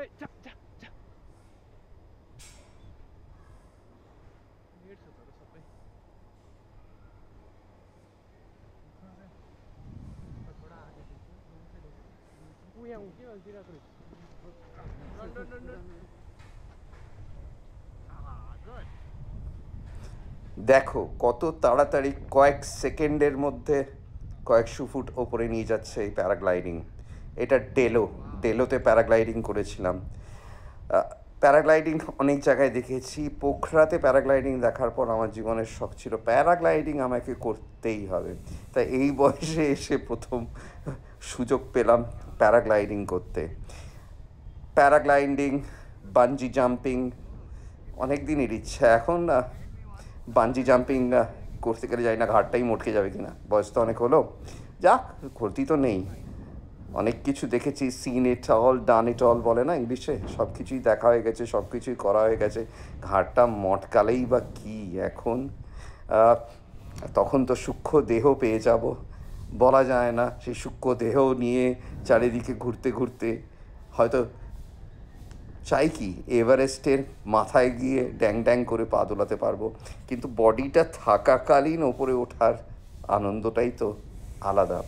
এই যা যা যা ढेर से तो सब पे थोड़ा आगे देखो ध्यान से देखो वो यहाँ ऊँची गलती ना करो no no no no ah good দেখো কত তাড়াতাড়ি কয়েক সেকেন্ডের মধ্যে কয়েকশো ফুট ওপরে নিয়ে যাচ্ছে এই প্যারাগ্লাইডিং। এটা ডেলোতে প্যারাগ্লাইডিং করেছিলাম। প্যারাগ্লাইডিং অনেক জায়গায় দেখেছি, পোখরাতে প্যারাগ্লাইডিং দেখার পর আমার জীবনের শখ ছিল প্যারাগ্লাইডিং আমাকে করতেই হবে। তাই এই বয়সে এসে প্রথম সুযোগ পেলাম প্যারাগ্লাইডিং করতে। প্যারাগ্লাইডিং, বানজি জাম্পিং অনেক দিনের ইচ্ছা। এখন বানজি জাম্পিং করতে গেলে যাই না ঘাটটাই মটকে যাবে কিনা, বয়স তো অনেক হলো। যাক, ক্ষতি তো নেই। অনেক কিছু দেখেছি, scene it all done it all বলে না ইংলিশে, সব কিছুই দেখা হয়ে গেছে, সব কিছুই করা হয়ে গেছে। ঘাটটা মটকালেই বা কী এখন, তখন তো সূক্ষ্ম দেহ পেয়ে যাব, বলা যায় না। সেই সূক্ষ্ম দেহ নিয়ে চারিদিকে ঘুরতে ঘুরতে হয়তো চাই কি এভারেস্টের মাথায় গিয়ে ড্যাং ড্যাং করে পা দোলাতে পারবো, কিন্তু বডিটা থাকাকালীন ওপরে ওঠার আনন্দটাই তো আলাদা।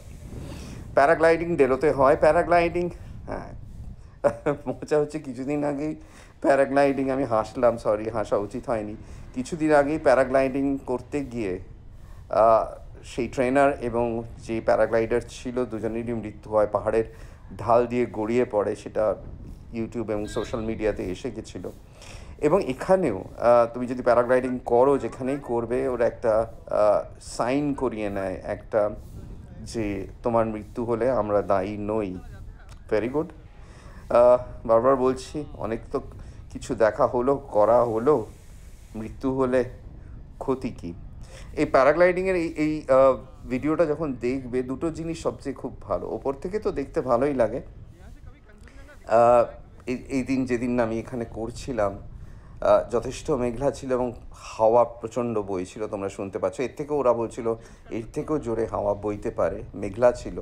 প্যারাগ্লাইডিং ডেলোতে হয়। প্যারাগ্লাইডিং, হ্যাঁ, মজা হচ্ছে কিছুদিন আগেই প্যারাগ্লাইডিং, আমি হাসলাম, সরি হাসা উচিত হয়নি। কিছুদিন আগেই প্যারাগ্লাইডিং করতে গিয়ে সেই ট্রেনার এবং যে প্যারাগ্লাইডার ছিল দুজনেরই মৃত্যু হয়, পাহাড়ের ঢাল দিয়ে গড়িয়ে পড়ে। সেটা ইউটিউব এবং সোশ্যাল মিডিয়াতে এসে গেছিলো। এবং এখানেও তুমি যদি প্যারাগ্লাইডিং করো, যেখানেই করবে, ওরা একটা সাইন করিয়ে নেয় একটা, যে তোমার মৃত্যু হলে আমরা দায়ী নই। Very good. বারবার বলছি, অনেক তো কিছু দেখা হলো, করা হলো, মৃত্যু হলে ক্ষতি কী? এই প্যারাগ্লাইডিংয়ের এই ভিডিওটা যখন দেখবে, দুটো জিনিস সবচেয়ে খুব ভালো। ওপর থেকে তো দেখতে ভালোই লাগে। এই দিন যেদিন আমি এখানে করছিলাম, যথেষ্ট মেঘলা ছিল এবং হাওয়া প্রচণ্ড বইছিল, তোমরা শুনতে পাচ্ছ। এর থেকেও ওরা বলছিল এর থেকেও জোরে হাওয়া বইতে পারে, মেঘলা ছিল।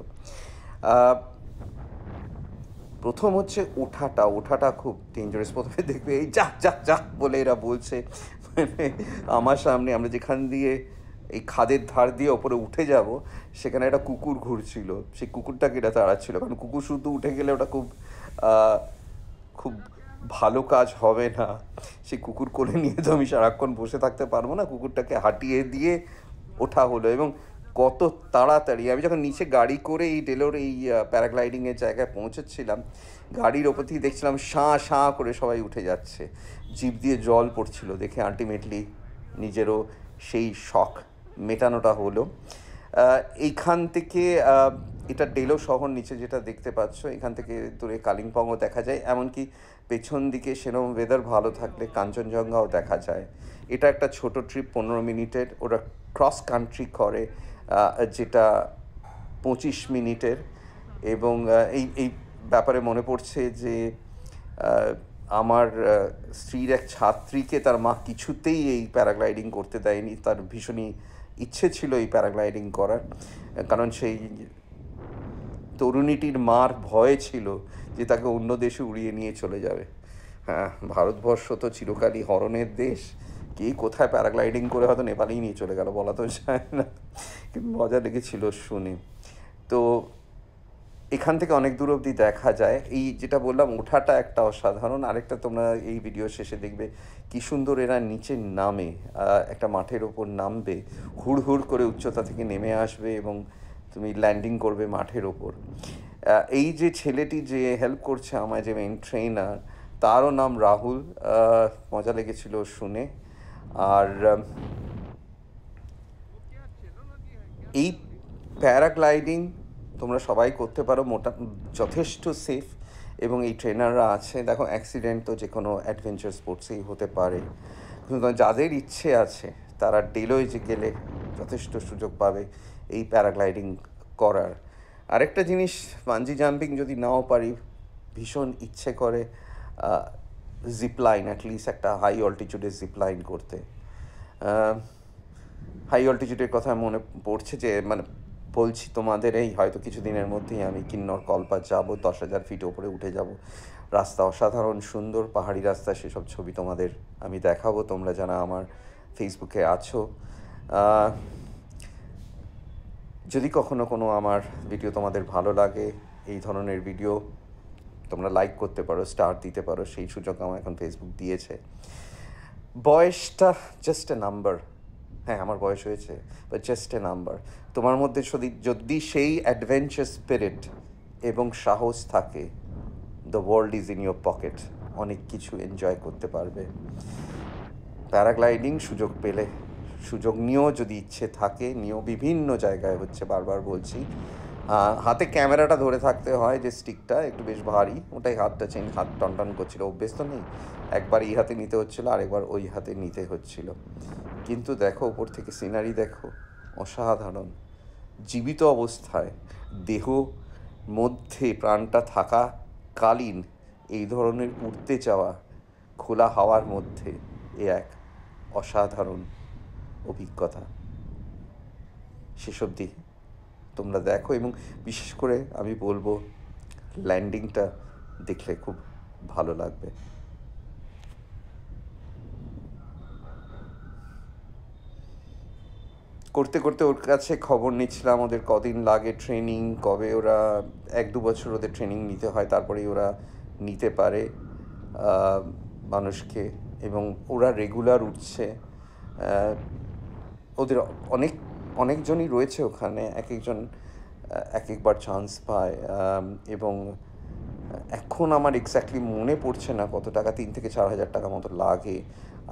প্রথম হচ্ছে ওঠাটা খুব ডেঞ্জারাস। প্রথমে দেখবে এই যা যা যা বলে এরা বলছে, মানে আমার সামনে, আমরা যেখান দিয়ে এই খাদের ধার দিয়ে ওপরে উঠে যাব, সেখানে একটা কুকুর ঘুরছিল। সেই কুকুরটাকে এটা তাড়াচ্ছিল, কারণ কুকুর শুধু উঠে গেলে ওটা খুব খুব ভালো কাজ হবে না। সেই কুকুর কোলে নিয়ে তো আমি সারাক্ষণ বসে থাকতে পারবো না, কুকুরটাকে হাঁটিয়ে দিয়ে ওঠা হলো। এবং কত তাড়াতাড়ি, আমি যখন নিচে গাড়ি করে এই ডেলোর এই প্যারাগ্লাইডিংয়ের জায়গায় পৌঁছেছিলাম, গাড়ির ওপর থেকে দেখছিলাম শাঁ শাঁ করে সবাই উঠে যাচ্ছে, জিভ দিয়ে জল পড়ছিল। দেখে আলটিমেটলি নিজেরও সেই শখ মেটানোটা হলো। এইখান থেকে এটা ডেলো শহর, নিচে যেটা দেখতে পাচ্ছ, এখান থেকে দূরে কালিম্পংও দেখা যায়। এমনকি পেছন দিকে সেরকম ওয়েদার ভালো থাকলে কাঞ্চনজঙ্ঘাও দেখা যায়। এটা একটা ছোট ট্রিপ, 15 মিনিটের। ওরা ক্রস কান্ট্রি করে, যেটা 25 মিনিটের। এবং এই ব্যাপারে মনে পড়ছে যে আমার স্ত্রীর এক ছাত্রীকে তার মা কিছুতেই এই প্যারাগ্লাইডিং করতে দেয়নি। তার ভীষণই ইচ্ছে ছিল এই প্যারাগ্লাইডিং করার, কারণ সেই তরুণীটির মার ভয় ছিল যে তাকে অন্য দেশে উড়িয়ে নিয়ে চলে যাবে। হ্যাঁ, ভারতবর্ষ তো চিরকালই হরনের দেশ, কে কোথায় প্যারাগ্লাইডিং করে হয়তো নেপালেই নিয়ে চলে গেল, বলা তো যায় না। কিন্তু মজা লেগেছিল শুনে। তো এখান থেকে অনেক দূর অবধি দেখা যায়। এই যেটা বললাম, ওঠাটা একটা অসাধারণ। আরেকটা তোমরা এই ভিডিও শেষে দেখবে কী সুন্দর এরা নিচে নামে, একটা মাঠের ওপর নামবে, হুড় হুড় করে উচ্চতা থেকে নেমে আসবে এবং তুমি ল্যান্ডিং করবে মাঠের ওপর। এই যে ছেলেটি যে হেল্প করছে আমায়, যে মেইন ট্রেনার, তারও নাম রাহুল। মজা লেগেছিল শুনে। আর এই প্যারাগ্লাইডিং তোমরা সবাই করতে পারো, যথেষ্ট সেফ। এবং এই ট্রেনাররা আছে, দেখো অ্যাক্সিডেন্ট তো যে কোনো অ্যাডভেঞ্চার স্পোর্টসেই হতে পারে, কিন্তু যাদের ইচ্ছে আছে তারা ডেলোয় যে গেলে যথেষ্ট সুযোগ পাবে এই প্যারাগ্লাইডিং করার। আরেকটা জিনিস, বানজি জাম্পিং যদি নাও পারি, ভীষণ ইচ্ছে করে জিপলাইন, অ্যাটলিস্ট একটা হাই অল্টিটিউডে জিপলাইন করতে। হাই অল্টিটিউডের কথা মনে পড়ছে যে, মানে বলছি তোমাদের এই হয়তো কিছুদিনের মধ্যেই আমি কিন্নর কল্পা যাব, 10,000 ফিট ওপরে উঠে যাব। রাস্তা অসাধারণ সুন্দর, পাহাড়ি রাস্তা, সেসব ছবি তোমাদের আমি দেখাবো, তোমরা যারা আমার ফেসবুকে আছো। আহ, যদি কখনো কোনো আমার ভিডিও তোমাদের ভালো লাগে, এই ধরনের ভিডিও, তোমরা লাইক করতে পারো, স্টার দিতে পারো, সেই সুযোগ আমার এখন ফেসবুক দিয়েছে। বয়সটা জাস্ট এ নাম্বার। হ্যাঁ, আমার বয়স হয়েছে, বাট জাস্ট এ নাম্বার। তোমার মধ্যে যদি সেই অ্যাডভেঞ্চার স্পিরিট এবং সাহস থাকে, the world is in your pocket, অনেক কিছু এনজয় করতে পারবে। প্যারাগ্লাইডিং সুযোগ পেলে, সুযোগ নিয়েও যদি ইচ্ছে থাকে নিয়েও, বিভিন্ন জায়গায় হচ্ছে, বারবার বলছি। হাতে ক্যামেরাটা ধরে থাকতে হয়, যে স্টিকটা একটু বেশ ভারী, ওটাই হাত টনটন করছিল, অভ্যেস তো নেই। একবার এই হাতে নিতে হচ্ছিলো, আরেকবার ওই হাতে নিতে হচ্ছিল। কিন্তু দেখো ওপর থেকে সিনারি দেখো, অসাধারণ। জীবিত অবস্থায় দেহ মধ্যে প্রাণটা থাকাকালীন এই ধরনের উড়তে যাওয়া খোলা হাওয়ার মধ্যে, এ এক অসাধারণ অভিজ্ঞতা। সেসব দিক তোমরা দেখো, এবং বিশেষ করে আমি বলবো ল্যান্ডিংটা দেখলে খুব ভালো লাগবে। করতে করতে ওর কাছে খবর নিচ্ছিলাম, ওদের কদিন লাগে ট্রেনিং, কবে ওরা 1-2 বছর ওদের ট্রেনিং নিতে হয়, তারপরেই ওরা নিতে পারে মানুষকে, এবং ওরা রেগুলার উঠছে। ওদের অনেকজনই রয়েছে ওখানে, এক একজন এক একবার চান্স পায়। এবং এখন আমার এক্স্যাক্টলি মনে পড়ছে না কত টাকা, 3 থেকে 4 হাজার টাকা মতো লাগে।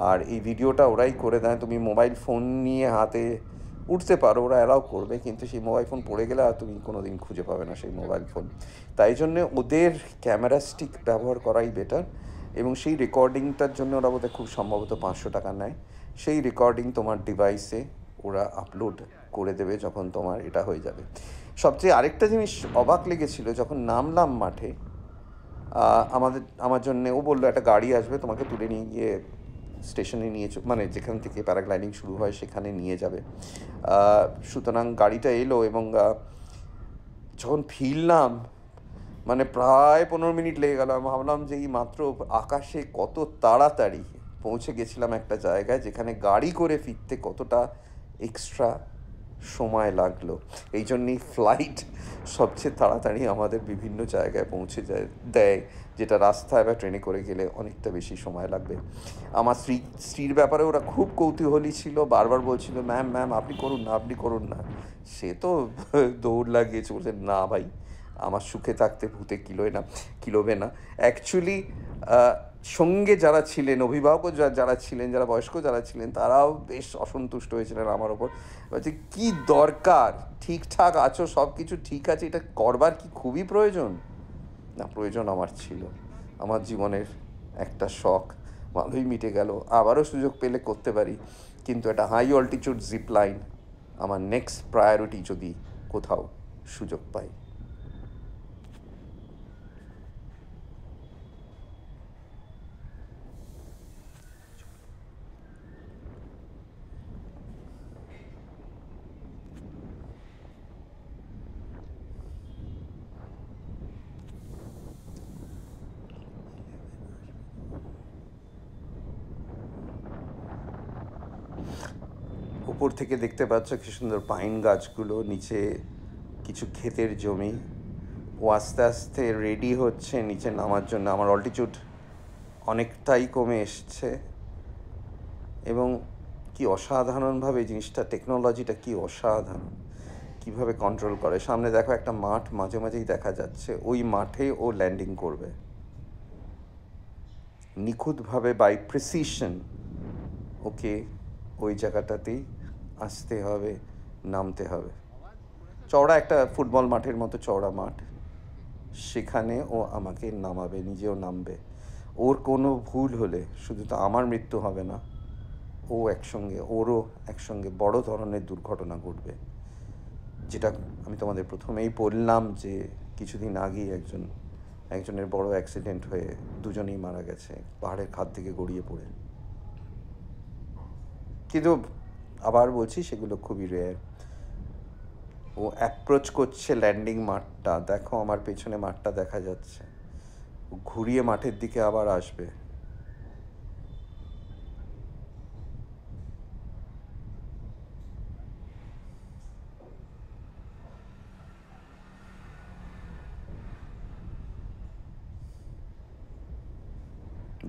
আর এই ভিডিওটা ওরাই করে দেয়। তুমি মোবাইল ফোন নিয়ে হাতে উঠতে পারো, ওরা অ্যালাউ করবে, কিন্তু সেই মোবাইল ফোন পড়ে গেলে আর তুমি কোনো দিন খুঁজে পাবে না সেই মোবাইল ফোন। তাই জন্যে ওদের ক্যামেরা স্টিক ব্যবহার করাই বেটার। এবং সেই রেকর্ডিংটার জন্য ওরা বোধহয় খুব সম্ভবত 500 টাকা নেয়। সেই রেকর্ডিং তোমার ডিভাইসে ওরা আপলোড করে দেবে যখন তোমার এটা হয়ে যাবে। সবচেয়ে আরেকটা জিনিস অবাক লেগেছিল, যখন নামলাম মাঠে, আমার জন্যে ও বললো একটা গাড়ি আসবে, তোমাকে তুলে নিয়ে গিয়ে স্টেশনে নিয়ে, মানে যেখান থেকে প্যারাগ্লাইডিং শুরু হয় সেখানে নিয়ে যাবে। সুতরাং গাড়িটা এলো, এবং যখন ফিরলাম, মানে প্রায় 15 মিনিট লেগে গেল। আমি ভাবলাম যে এই মাত্র আকাশে কত তাড়াতাড়ি পৌঁছে গেছিলাম একটা জায়গায়, যেখানে গাড়ি করে ফিরতে কতটা এক্সট্রা সময় লাগলো। এই জন্যেই ফ্লাইট সবচেয়ে তাড়াতাড়ি আমাদের বিভিন্ন জায়গায় পৌঁছে দেয়, যেটা রাস্তায় বা ট্রেনে করে গেলে অনেকটা বেশি সময় লাগবে। আমার স্ত্রীর ব্যাপারে ওরা খুব কৌতূহলী ছিল, বারবার বলছিল ম্যাম আপনি করুন না, আপনি করুন না। সে তো দৌড় লাগিয়েছে, বলছে না ভাই, আমার সুখে থাকতে ভূতে কিলোবে না। অ্যাকচুয়ালি সঙ্গে যারা ছিলেন, অভিভাবক যারা ছিলেন, যারা বয়স্ক যারা ছিলেন, তারাও বেশ অসন্তুষ্ট হয়েছিলেন আমার ওপর। বলছে কী দরকার, ঠিকঠাক আছো, সব কিছু ঠিক আছে, এটা করবার কি খুবই প্রয়োজন? না, প্রয়োজন আমার ছিল। আমার জীবনের একটা শখ ভালোই মিটে গেল, আবারও সুযোগ পেলে করতে পারি। কিন্তু একটা হাই অল্টিটিউড জিপ লাইন আমার নেক্সট প্রায়োরিটি, যদি কোথাও সুযোগ পাই। উপর থেকে দেখতে পাচ্ছ কি সুন্দর পাইন গাছগুলো, নিচে কিছু ক্ষেতের জমি। ও আস্তে আস্তে রেডি হচ্ছে নিচে নামার জন্য। আমার অল্টিটিউড অনেকটাই কমে এসছে, এবং কি অসাধারণভাবে এই জিনিসটা, টেকনোলজিটা কি অসাধারণ, কীভাবে কন্ট্রোল করে। সামনে দেখো একটা মাঠ মাঝে মাঝেই দেখা যাচ্ছে, ওই মাঠে ও ল্যান্ডিং করবে নিখুঁতভাবে, বাই প্রিসিশন। ওকে ওই জায়গাটাতেই আসতে হবে, নামতে হবে। চওড়া একটা ফুটবল মাঠের মতো চওড়া মাঠ, সেখানে ও আমাকে নামাবে, নিজেও নামবে। ওর কোনো ভুল হলে শুধু তো আমার মৃত্যু হবে না, ওরও একসঙ্গে বড় ধরনের দুর্ঘটনা ঘটবে। যেটা আমি তোমাদের প্রথমেই বললাম, যে কিছুদিন আগেই একজনের বড় অ্যাক্সিডেন্ট হয়ে দুজনেই মারা গেছে পাহাড়ের খাদ থেকে গড়িয়ে পড়ে। কিন্তু আবার বলছি, সেগুলো খুবই রেয়ার। ও অ্যাপ্রোচ করছে ল্যান্ডিং মাঠটা। দেখো আমার পেছনে মাঠটা দেখা যাচ্ছে। ও ঘুরিয়ে মাঠের দিকে আবার আসবে।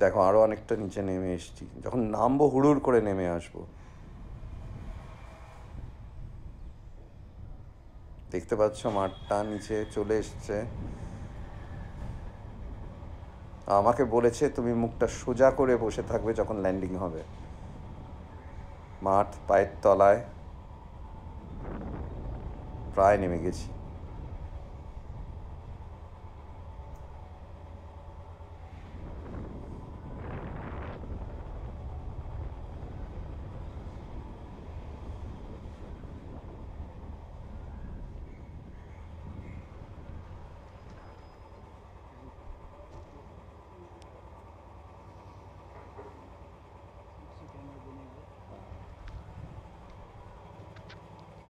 দেখো আরো অনেকটা নিচে নেমে এসেছি, যখন নামবো হুড়ুর করে নেমে আসবো। দেখতে পাচ্ছ মাঠটা নিচে চলে এসছে। আমাকে বলেছে তুমি মুখটা সোজা করে বসে থাকবে যখন ল্যান্ডিং হবে। মাঠ পায়ের তলায়, প্রায় নেমে গেছি।